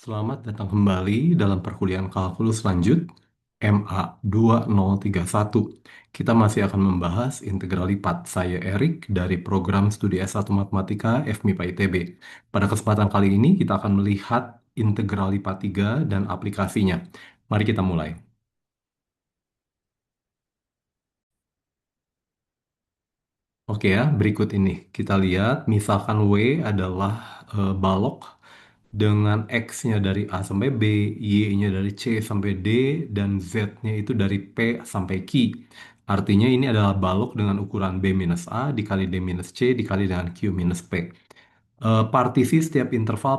Selamat datang kembali dalam perkuliahan kalkulus lanjut MA2031. Kita masih akan membahas integral lipat. Saya Erik dari program studi S1 Matematika FMIPA ITB. Pada kesempatan kali ini kita akan melihat integral lipat 3 dan aplikasinya. Mari kita mulai. Oke ya, berikut ini. Kita lihat, misalkan W adalah balok dengan X-nya dari A sampai B, Y-nya dari C sampai D, dan Z-nya itu dari P sampai Q. Artinya ini adalah balok dengan ukuran B minus A dikali D minus C dikali dengan Q minus P. Partisi setiap interval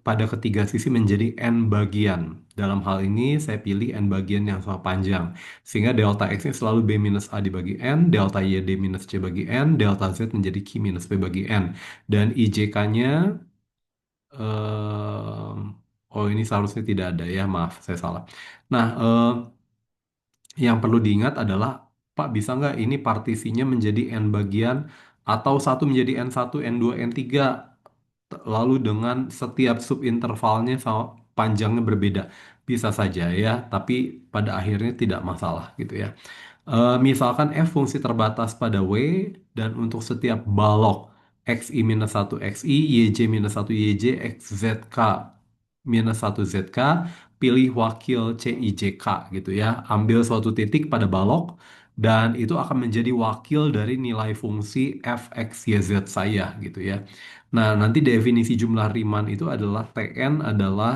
pada ketiga sisi menjadi N bagian. Dalam hal ini saya pilih N bagian yang sama panjang. Sehingga delta X-nya selalu B minus A dibagi N, delta Y D minus C bagi N, delta Z menjadi Q minus P bagi N. Dan IJK-nya oh ini seharusnya tidak ada ya, maaf saya salah. Nah, yang perlu diingat adalah, Pak bisa nggak ini partisinya menjadi N bagian atau satu menjadi N1, N2, N3, lalu dengan setiap subintervalnya sama panjangnya berbeda. Bisa saja ya, tapi pada akhirnya tidak masalah gitu ya. Misalkan f fungsi terbatas pada W dan untuk setiap balok xi minus 1 xi, yj minus 1 yj, xzk minus 1 zk, pilih wakil cijk gitu ya. Ambil suatu titik pada balok dan itu akan menjadi wakil dari nilai fungsi f x y z saya gitu ya. Nah, nanti definisi jumlah Riemann itu adalah Tn adalah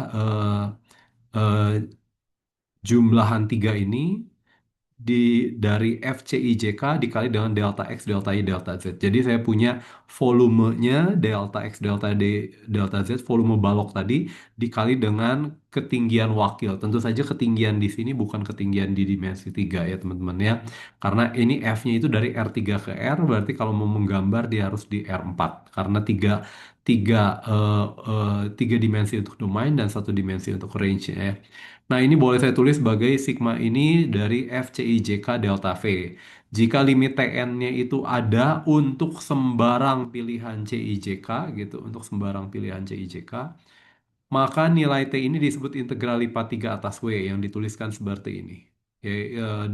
eh, jumlahan tiga ini di dari FCIJK dikali dengan delta X, delta Y, delta Z. Jadi saya punya volumenya delta X, delta D, delta Z, volume balok tadi dikali dengan ketinggian wakil. Tentu saja ketinggian di sini bukan ketinggian di dimensi 3 ya teman-teman ya. Karena ini F-nya itu dari R3 ke R, berarti kalau mau menggambar dia harus di R4. Karena tiga, tiga dimensi untuk domain dan satu dimensi untuk range ya. Nah, ini boleh saya tulis sebagai sigma ini dari FCIJK delta V. Jika limit TN-nya itu ada untuk sembarang pilihan CIJK gitu, untuk sembarang pilihan CIJK, maka nilai T ini disebut integral lipat 3 atas W yang dituliskan seperti ini. Ya,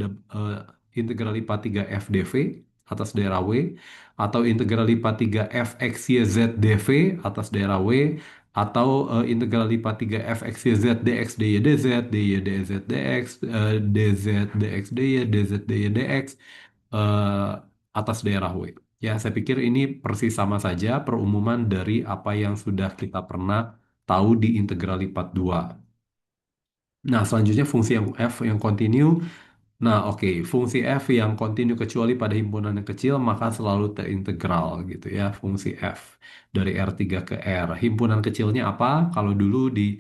integral lipat 3 F dV atas daerah W, atau integral lipat 3 F X Y Z dV atas daerah W, atau integral lipat 3 F X Y Z dx dy dz, dy dz dx, dz dx dy, dz dy dx eh, atas daerah W. Ya, saya pikir ini persis sama saja perumuman dari apa yang sudah kita pernah tahu di integral lipat 2. Nah, selanjutnya fungsi yang f yang kontinu. Nah, oke, fungsi f yang kontinu kecuali pada himpunan yang kecil maka selalu terintegral gitu ya, fungsi f dari R3 ke R. Himpunan kecilnya apa? Kalau dulu di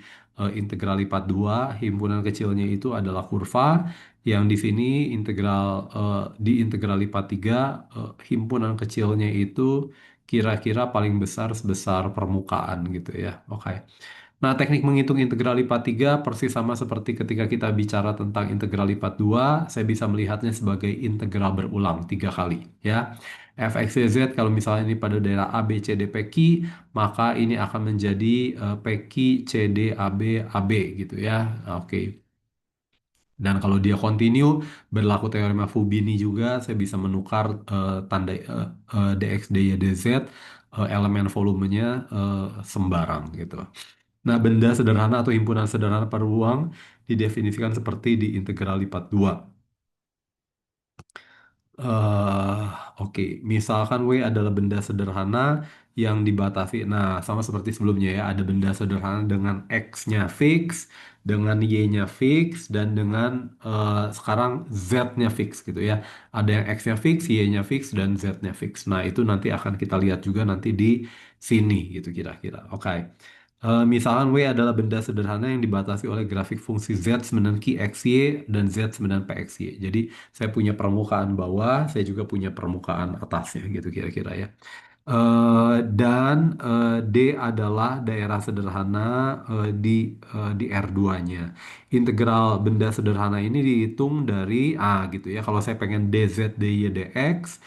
integral lipat 2, himpunan kecilnya itu adalah kurva, yang di sini di integral lipat 3, himpunan kecilnya itu kira-kira paling besar sebesar permukaan gitu ya. Oke. Nah, teknik menghitung integral lipat 3 persis sama seperti ketika kita bicara tentang integral lipat 2. Saya bisa melihatnya sebagai integral berulang 3 kali ya. Fx, y, z kalau misalnya ini pada daerah A, B, C, D, P, Q, maka ini akan menjadi PQ, CD, AB, AB gitu ya. Oke. Dan kalau dia kontinu, berlaku teorema Fubini juga, saya bisa menukar tanda dx, dy, dz, elemen volumenya sembarang gitu. Nah, benda sederhana atau himpunan sederhana per ruang didefinisikan seperti di integral lipat 2. eh oke, misalkan W adalah benda sederhana yang dibatasi. Nah, sama seperti sebelumnya ya, ada benda sederhana dengan X-nya fix, dengan Y-nya fix, dan dengan sekarang Z-nya fix gitu ya. Ada yang X-nya fix, Y-nya fix, dan Z-nya fix. Nah, itu nanti akan kita lihat juga nanti di sini gitu kira-kira. Oke. Misalkan W adalah benda sederhana yang dibatasi oleh grafik fungsi Z sembilan Q X Y dan Z sembilan P X Y. Jadi saya punya permukaan bawah, saya juga punya permukaan atasnya gitu kira-kira ya. D adalah daerah sederhana di R2-nya. Integral benda sederhana ini dihitung dari gitu ya. Kalau saya pengen DZ, DY, DX,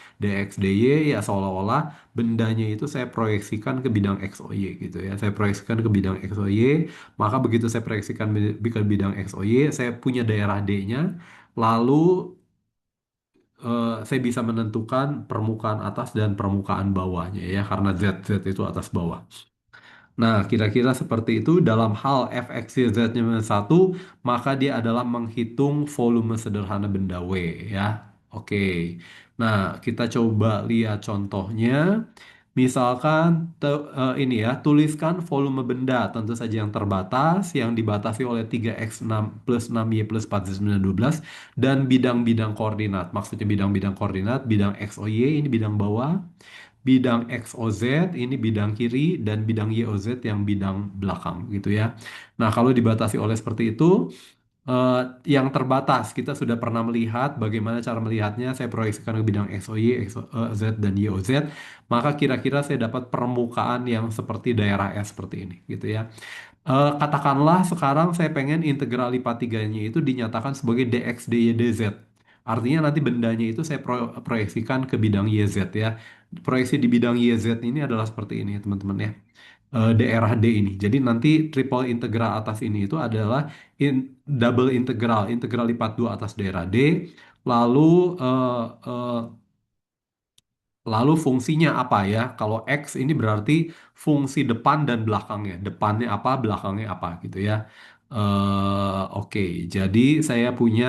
DY ya seolah-olah bendanya itu saya proyeksikan ke bidang X, Y gitu ya. Saya proyeksikan ke bidang X, Y, maka begitu saya proyeksikan ke bidang X, Y, saya punya daerah D-nya. Lalu saya bisa menentukan permukaan atas dan permukaan bawahnya ya karena Z itu atas bawah. Nah, kira-kira seperti itu dalam hal fx y z-nya satu, maka dia adalah menghitung volume sederhana benda W ya. Oke. Nah, kita coba lihat contohnya. Misalkan ini ya, tuliskan volume benda tentu saja yang terbatas yang dibatasi oleh 3x6 plus 6y plus 4z 9 12 dan bidang-bidang koordinat. Maksudnya bidang-bidang koordinat, bidang x, o, y ini bidang bawah, bidang XOZ ini bidang kiri dan bidang YOZ yang bidang belakang gitu ya. Nah, kalau dibatasi oleh seperti itu, eh, yang terbatas kita sudah pernah melihat bagaimana cara melihatnya. Saya proyeksikan ke bidang XOY, XOZ dan YOZ, maka kira-kira saya dapat permukaan yang seperti daerah S seperti ini gitu ya. Katakanlah sekarang saya pengen integral lipat tiganya itu dinyatakan sebagai dx, dy, dz. Artinya nanti bendanya itu saya proyeksikan ke bidang YZ ya. Proyeksi di bidang YZ ini adalah seperti ini teman-teman ya. Daerah D ini. Jadi nanti triple integral atas ini itu adalah double integral, integral lipat 2 atas daerah D. Lalu eh, eh, Lalu fungsinya apa ya? Kalau X ini berarti fungsi depan dan belakangnya. Depannya apa, belakangnya apa gitu ya. Oke, jadi saya punya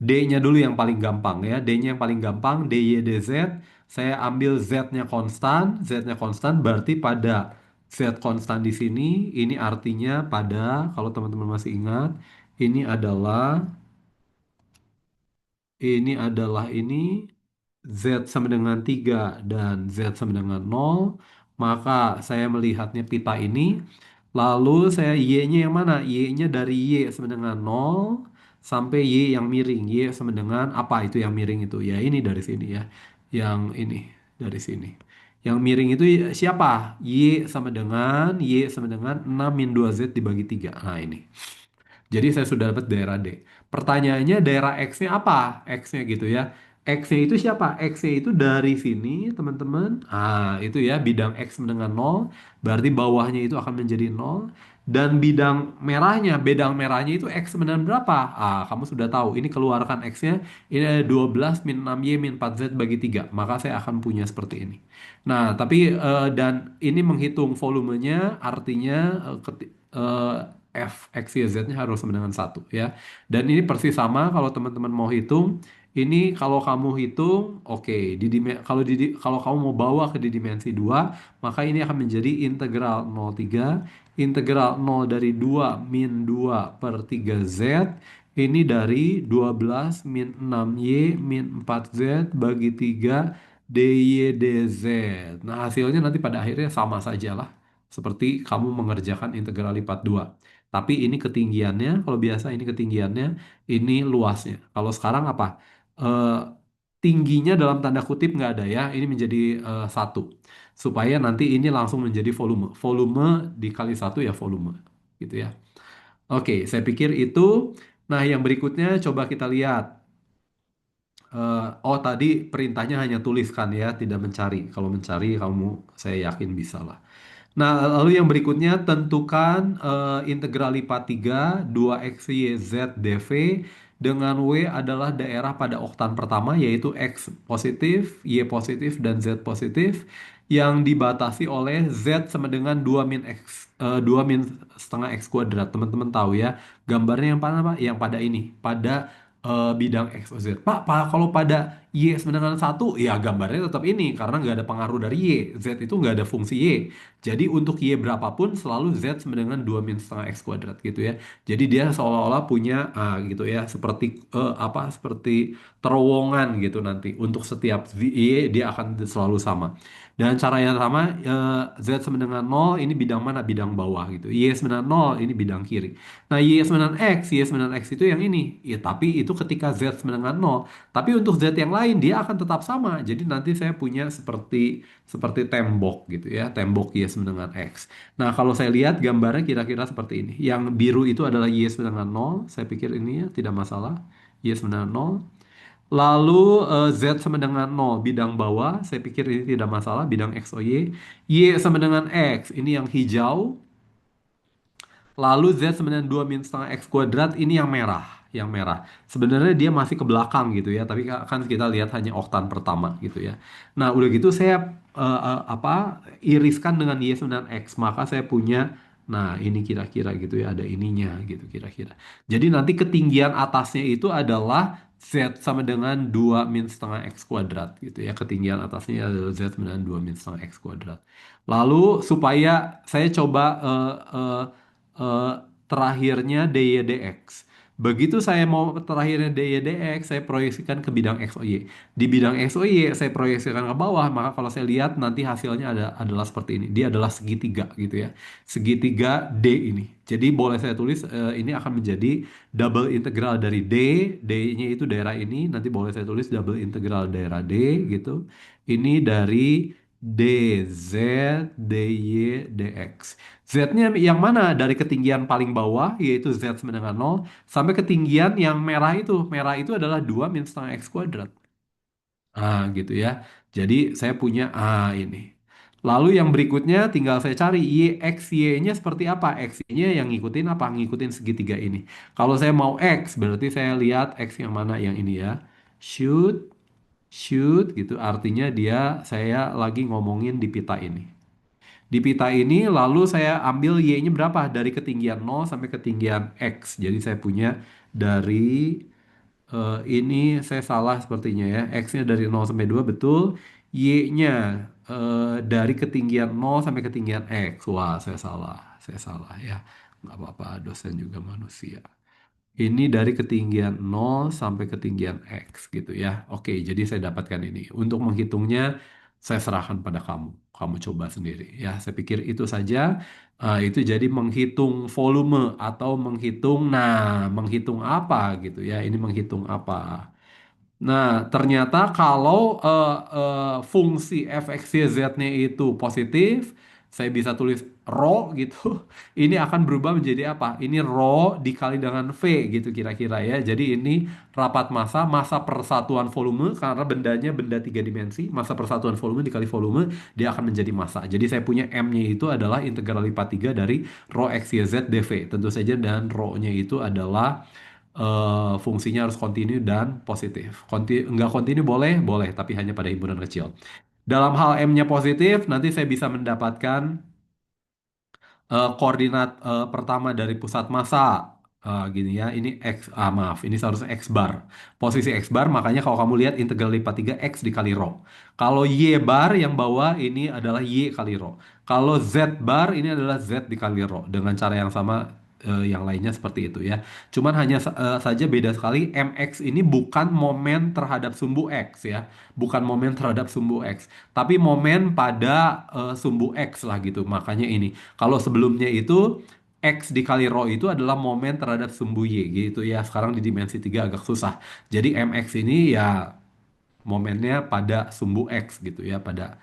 D-nya dulu yang paling gampang ya. D-nya yang paling gampang, DY, DZ. Saya ambil Z-nya konstan. Z-nya konstan berarti pada Z konstan di sini, ini artinya pada, kalau teman-teman masih ingat, ini adalah ini Z sama dengan 3 dan Z sama dengan 0, maka saya melihatnya pita ini, lalu saya Y-nya yang mana? Y-nya dari Y sama dengan 0 sampai Y yang miring. Y sama dengan apa itu yang miring itu? Ya ini dari sini ya. Yang ini dari sini. Yang miring itu siapa? Y sama dengan 6 min 2Z dibagi 3. Nah ini. Jadi saya sudah dapat daerah D. Pertanyaannya daerah X-nya apa? X-nya gitu ya. X-nya itu siapa? X-nya itu dari sini, teman-teman. Itu ya, bidang X dengan 0. Berarti bawahnya itu akan menjadi 0. Dan bidang merahnya itu X dengan berapa? Kamu sudah tahu. Ini keluarkan X-nya. Ini ada 12 min 6Y min 4Z bagi 3. Maka saya akan punya seperti ini. Nah, tapi dan ini menghitung volumenya, artinya eh, F, X, Y, Z-nya harus sama dengan satu ya. Dan ini persis sama kalau teman-teman mau hitung. Ini kalau kamu hitung, oke, kalau kamu mau bawa ke di dimensi 2, maka ini akan menjadi integral 0,3, integral 0 dari 2 min 2 per 3Z, ini dari 12 min 6Y min 4Z bagi 3 DY DZ. Nah, hasilnya nanti pada akhirnya sama saja lah. Seperti kamu mengerjakan integral lipat 2. Tapi ini ketinggiannya, kalau biasa ini ketinggiannya, ini luasnya. Kalau sekarang apa? Eh, Tingginya dalam tanda kutip nggak ada ya, ini menjadi 1. Supaya nanti ini langsung menjadi volume. Volume dikali 1 ya volume. Gitu ya. Oke, saya pikir itu. Nah, yang berikutnya coba kita lihat. Oh, tadi perintahnya hanya tuliskan ya, tidak mencari. Kalau mencari, saya yakin bisa lah. Nah, lalu yang berikutnya tentukan integral lipat 3 2x y z dv dengan W adalah daerah pada oktan pertama yaitu X positif, Y positif, dan Z positif yang dibatasi oleh Z sama dengan 2 min X 2 min setengah X kuadrat. Teman-teman tahu ya, gambarnya yang pada apa? Yang pada ini, pada bidang X, O, Z. Pak, kalau pada Y sama dengan satu, ya gambarnya tetap ini karena nggak ada pengaruh dari Y. Z itu nggak ada fungsi Y. Jadi untuk Y berapapun selalu Z sama dengan 2 min setengah X kuadrat gitu ya. Jadi dia seolah-olah punya gitu ya, seperti seperti terowongan gitu nanti. Untuk setiap Y dia akan selalu sama. Dengan cara yang sama, Z sama dengan nol ini bidang mana? Bidang bawah gitu. Y sama dengan nol ini bidang kiri. Nah, Y sama dengan X itu yang ini. Ya, tapi itu ketika Z sama dengan nol. Tapi untuk Z yang lain dia akan tetap sama. Jadi nanti saya punya seperti seperti tembok gitu ya. Tembok Y sama dengan X. Nah, kalau saya lihat gambarnya kira-kira seperti ini. Yang biru itu adalah Y sama dengan nol. Saya pikir ini ya tidak masalah. Y sama dengan nol. Lalu Z sama dengan nol bidang bawah, saya pikir ini tidak masalah, bidang X, O, Y. Y sama dengan X, ini yang hijau. Lalu Z sama dengan 2 min setengah X kuadrat, ini yang merah. Yang merah. Sebenarnya dia masih ke belakang gitu ya, tapi kan kita lihat hanya oktan pertama gitu ya. Nah, udah gitu saya iriskan dengan Y sama dengan X, maka saya punya, nah ini kira-kira gitu ya, ada ininya gitu kira-kira. Jadi nanti ketinggian atasnya itu adalah Z sama dengan 2 min setengah X kuadrat gitu ya. Ketinggian atasnya adalah Z sama dengan 2 min setengah X kuadrat. Lalu supaya saya coba eh, terakhirnya dy dx. Begitu saya mau terakhirnya dy dx, saya proyeksikan ke bidang x, y. Di bidang x, y saya proyeksikan ke bawah, maka kalau saya lihat nanti hasilnya adalah seperti ini. Dia adalah segitiga gitu ya. Segitiga D ini. Jadi boleh saya tulis ini akan menjadi double integral dari D, D-nya itu daerah ini, nanti boleh saya tulis double integral daerah D gitu. Ini dari dz, dy, dx. Z-nya yang mana? Dari ketinggian paling bawah, yaitu Z sama dengan nol sampai ketinggian yang merah itu. Merah itu adalah 2 min setengah X kuadrat. Gitu ya. Jadi saya punya ini. Lalu yang berikutnya tinggal saya cari X, Y-nya seperti apa? X-nya yang ngikutin apa? Ngikutin segitiga ini. Kalau saya mau X, berarti saya lihat X yang mana? Yang ini ya. Shoot, shoot gitu. Artinya saya lagi ngomongin di pita ini. Di pita ini lalu saya ambil Y-nya berapa? Dari ketinggian nol sampai ketinggian X. Jadi saya punya dari ini saya salah sepertinya ya. X-nya dari nol sampai 2 betul. Y-nya dari ketinggian nol sampai ketinggian X. Wah, saya salah. Saya salah ya. Nggak apa-apa, dosen juga manusia. Ini dari ketinggian nol sampai ketinggian X gitu ya. Oke, jadi saya dapatkan ini. Untuk menghitungnya, saya serahkan pada kamu. Kamu coba sendiri ya. Saya pikir itu saja. Itu jadi menghitung volume atau menghitung, nah, menghitung apa gitu ya. Ini menghitung apa? Nah, ternyata kalau fungsi fx, y, z-nya itu positif, saya bisa tulis rho gitu. Ini akan berubah menjadi apa? Ini rho dikali dengan V gitu kira-kira ya. Jadi ini rapat massa, massa persatuan volume, karena bendanya benda tiga dimensi, massa persatuan volume dikali volume, dia akan menjadi massa. Jadi saya punya M-nya itu adalah integral lipat 3 dari rho x, y, z, dv. Tentu saja dan rho-nya itu adalah fungsinya harus kontinu dan positif. Enggak kontinu boleh, boleh, tapi hanya pada himpunan kecil. Dalam hal M-nya positif, nanti saya bisa mendapatkan koordinat pertama dari pusat massa. Gini ya, ini X, maaf, ini seharusnya X bar. Posisi X bar, makanya kalau kamu lihat integral lipat 3 X dikali rho. Kalau Y bar yang bawah ini adalah Y kali rho. Kalau Z bar ini adalah Z dikali rho. Dengan cara yang sama yang lainnya seperti itu ya. Cuman hanya saja beda sekali, MX ini bukan momen terhadap sumbu X ya. Bukan momen terhadap sumbu X. Tapi momen pada sumbu X lah gitu. Makanya ini. Kalau sebelumnya itu X dikali rho itu adalah momen terhadap sumbu Y gitu ya. Sekarang di dimensi 3 agak susah. Jadi MX ini ya momennya pada sumbu X gitu ya. Pada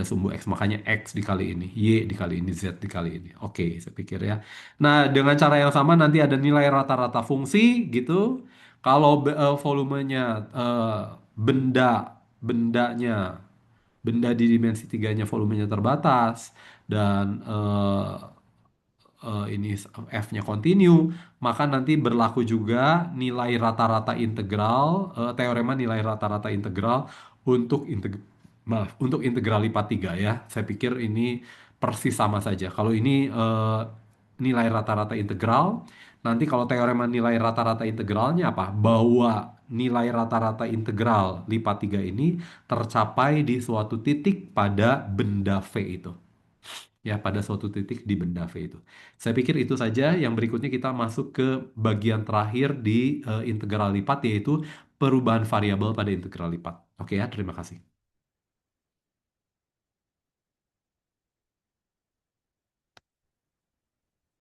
sumbu X. Makanya X dikali ini. Y dikali ini. Z dikali ini. Oke, saya pikir ya. Nah, dengan cara yang sama nanti ada nilai rata-rata fungsi gitu. Kalau volumenya benda bendanya benda di dimensi tiganya volumenya terbatas dan ini F-nya kontinu, maka nanti berlaku juga nilai rata-rata integral, teorema nilai rata-rata integral untuk untuk integral lipat 3 ya. Saya pikir ini persis sama saja. Kalau ini nilai rata-rata integral, nanti kalau teorema nilai rata-rata integralnya apa? Bahwa nilai rata-rata integral lipat 3 ini tercapai di suatu titik pada benda V itu. Ya, pada suatu titik di benda V itu. Saya pikir itu saja. Yang berikutnya kita masuk ke bagian terakhir di integral lipat, yaitu perubahan variabel pada integral lipat. Oke ya, terima kasih.